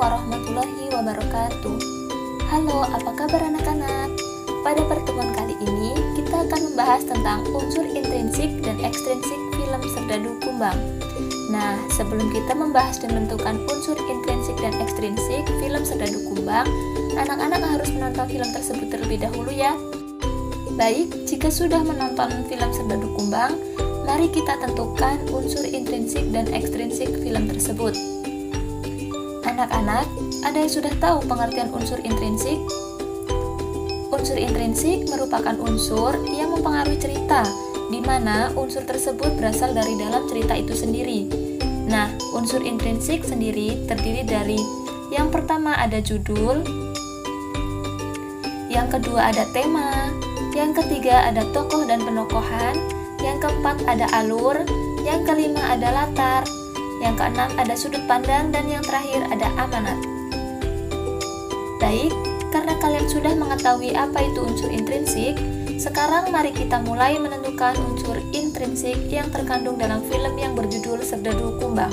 warahmatullahi wabarakatuh. Halo, apa kabar anak-anak? Pada pertemuan kali ini, kita akan membahas tentang unsur intrinsik dan ekstrinsik film Serdadu Kumbang. Nah, sebelum kita membahas dan menentukan unsur intrinsik dan ekstrinsik film Serdadu Kumbang, anak-anak harus menonton film tersebut terlebih dahulu ya. Baik, jika sudah menonton film Serdadu Kumbang, mari kita tentukan unsur intrinsik dan ekstrinsik film tersebut. Anak-anak, ada yang sudah tahu pengertian unsur intrinsik? Unsur intrinsik merupakan unsur yang mempengaruhi cerita, di mana unsur tersebut berasal dari dalam cerita itu sendiri. Nah, unsur intrinsik sendiri terdiri dari yang pertama ada judul, yang kedua ada tema, yang ketiga ada tokoh dan penokohan, yang keempat ada alur, yang kelima ada latar, yang keenam ada sudut pandang, dan yang terakhir ada amanat. Baik, karena kalian sudah mengetahui apa itu unsur intrinsik, sekarang mari kita mulai menentukan unsur intrinsik yang terkandung dalam film yang berjudul Serdadu Kumbang.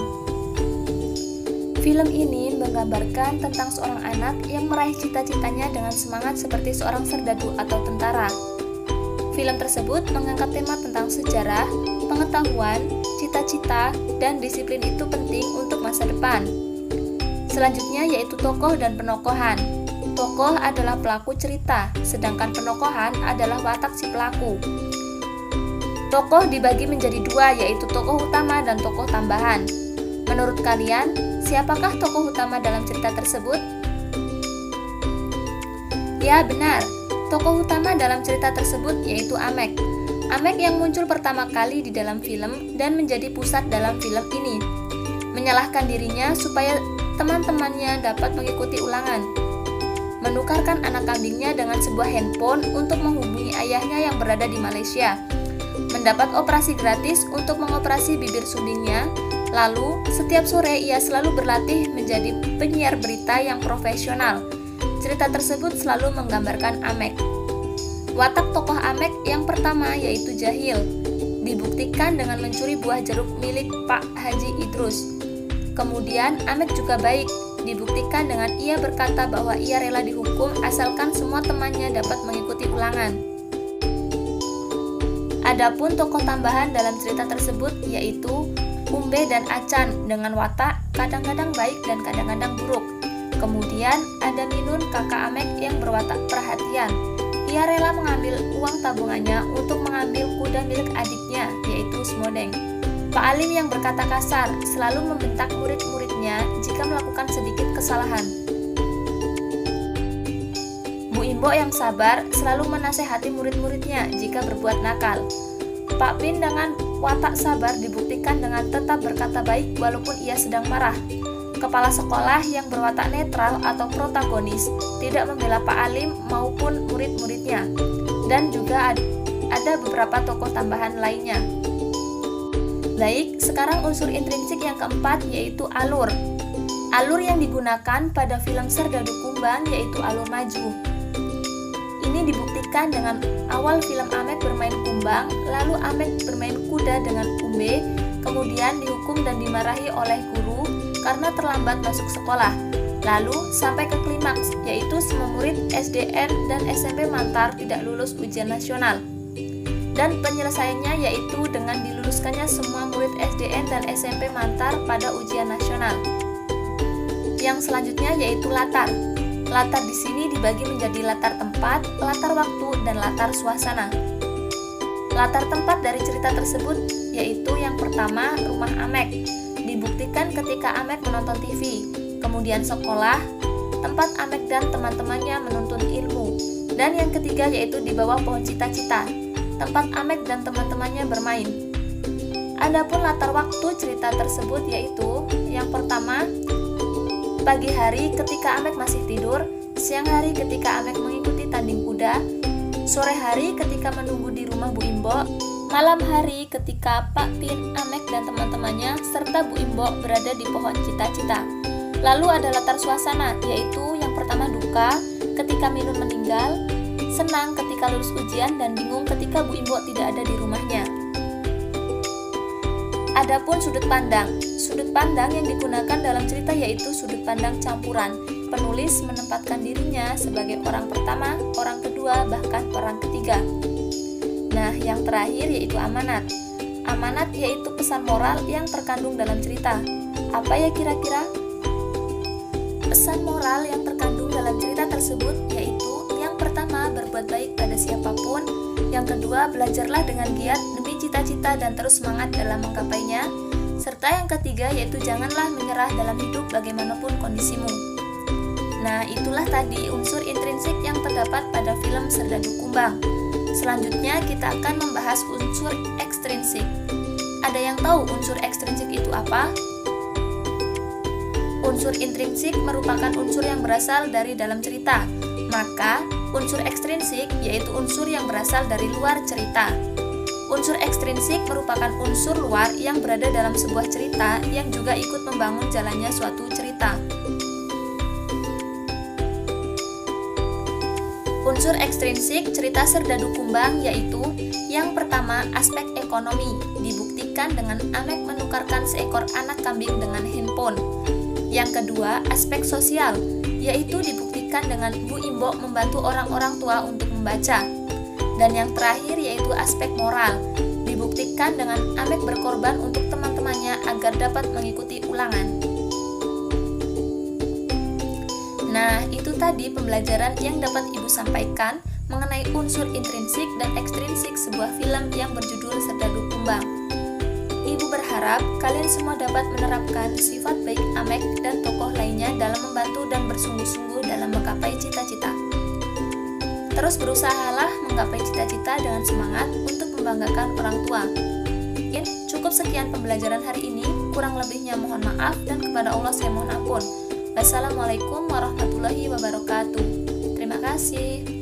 Film ini menggambarkan tentang seorang anak yang meraih cita-citanya dengan semangat seperti seorang serdadu atau tentara. Film tersebut mengangkat tema tentang sejarah, pengetahuan, cita-cita, dan disiplin itu penting untuk masa depan. Selanjutnya yaitu tokoh dan penokohan. Tokoh adalah pelaku cerita, sedangkan penokohan adalah watak si pelaku. Tokoh dibagi menjadi dua, yaitu tokoh utama dan tokoh tambahan. Menurut kalian, siapakah tokoh utama dalam cerita tersebut? Ya, benar. Tokoh utama dalam cerita tersebut yaitu Amek. Amek yang muncul pertama kali di dalam film dan menjadi pusat dalam film ini. Menyalahkan dirinya supaya teman-temannya dapat mengikuti ulangan. Menukarkan anak kambingnya dengan sebuah handphone untuk menghubungi ayahnya yang berada di Malaysia. Mendapat operasi gratis untuk mengoperasi bibir sundingnya. Lalu, setiap sore ia selalu berlatih menjadi penyiar berita yang profesional. Cerita tersebut selalu menggambarkan Amek. Watak tokoh Amek yang pertama yaitu jahil, dibuktikan dengan mencuri buah jeruk milik Pak Haji Idrus. Kemudian Amek juga baik, dibuktikan dengan ia berkata bahwa ia rela dihukum asalkan semua temannya dapat mengikuti ulangan. Adapun tokoh tambahan dalam cerita tersebut yaitu Umbe dan Acan dengan watak kadang-kadang baik dan kadang-kadang buruk. Kemudian ada Minun, kakak Amek yang berwatak perhatian. Ia rela mengambil uang tabungannya untuk mengambil kuda milik adiknya, yaitu Smodeng. Pak Alim yang berkata kasar, selalu membentak murid-muridnya jika melakukan sedikit kesalahan. Bu Imbo yang sabar, selalu menasehati murid-muridnya jika berbuat nakal. Pak Pin dengan watak sabar dibuktikan dengan tetap berkata baik walaupun ia sedang marah. Kepala sekolah yang berwatak netral atau protagonis tidak membela Pak Alim maupun murid-muridnya. Dan juga ada beberapa tokoh tambahan lainnya. Baik, sekarang unsur intrinsik yang keempat yaitu alur. Alur yang digunakan pada film Serdadu Kumbang yaitu alur maju. Ini dibuktikan dengan awal film Amek bermain kumbang, lalu Amek bermain kuda dengan Umbe, kemudian dihukum dan dimarahi oleh guru karena terlambat masuk sekolah. Lalu sampai ke klimaks, yaitu semua murid SDN dan SMP Mantar tidak lulus ujian nasional. Dan penyelesaiannya yaitu dengan diluluskannya semua murid SDN dan SMP Mantar pada ujian nasional. Yang selanjutnya yaitu latar. Latar di sini dibagi menjadi latar tempat, latar waktu, dan latar suasana. Latar tempat dari cerita tersebut yaitu yang pertama rumah Amek. Dibuktikan ketika Amek menonton TV, kemudian sekolah, tempat Amek dan teman-temannya menuntut ilmu, dan yang ketiga yaitu di bawah pohon cita-cita, tempat Amek dan teman-temannya bermain. Adapun latar waktu cerita tersebut yaitu yang pertama, pagi hari ketika Amek masih tidur, siang hari ketika Amek mengikuti tanding kuda, sore hari ketika menunggu di rumah Bu Imbo, malam hari ketika Pak Pin, Amek, dan teman-temannya serta Bu Imbo berada di pohon cita-cita. Lalu ada latar suasana, yaitu yang pertama duka ketika Minun meninggal, senang ketika lulus ujian, dan bingung ketika Bu Imbo tidak ada di rumahnya. Adapun sudut pandang. Sudut pandang yang digunakan dalam cerita yaitu sudut pandang campuran. Penulis menempatkan dirinya sebagai orang pertama, orang kedua, bahkan orang ketiga. Nah, yang terakhir yaitu amanat. Amanat yaitu pesan moral yang terkandung dalam cerita. Apa ya kira-kira? Pesan moral yang terkandung dalam cerita tersebut yaitu yang pertama, berbuat baik pada siapapun. Yang kedua, belajarlah dengan giat demi cita-cita dan terus semangat dalam menggapainya. Serta yang ketiga yaitu janganlah menyerah dalam hidup bagaimanapun kondisimu. Nah, itulah tadi unsur intrinsik yang terdapat pada film Serdadu Kumbang. Selanjutnya kita akan membahas unsur ekstrinsik. Ada yang tahu unsur ekstrinsik itu apa? Unsur intrinsik merupakan unsur yang berasal dari dalam cerita. Maka, unsur ekstrinsik yaitu unsur yang berasal dari luar cerita. Unsur ekstrinsik merupakan unsur luar yang berada dalam sebuah cerita yang juga ikut membangun jalannya suatu cerita. Unsur ekstrinsik cerita Serdadu Kumbang yaitu yang pertama, aspek ekonomi, dibuktikan dengan Amek menukarkan seekor anak kambing dengan handphone. Yang kedua, aspek sosial, yaitu dibuktikan dengan Bu Imbo membantu orang-orang tua untuk membaca. Dan yang terakhir yaitu aspek moral, dibuktikan dengan Amek berkorban untuk teman-temannya agar dapat mengikuti ulangan. Nah, itu tadi pembelajaran yang dapat Ibu sampaikan mengenai unsur intrinsik dan ekstrinsik sebuah film yang berjudul Serdadu Kumbang. Ibu berharap kalian semua dapat menerapkan sifat baik Amek dan tokoh lainnya dalam membantu dan bersungguh-sungguh dalam menggapai cita-cita. Terus berusahalah menggapai cita-cita dengan semangat untuk membanggakan orang tua. Mungkin cukup sekian pembelajaran hari ini, kurang lebihnya mohon maaf dan kepada Allah saya mohon ampun. Wassalamualaikum warahmatullahi wabarakatuh. Terima kasih.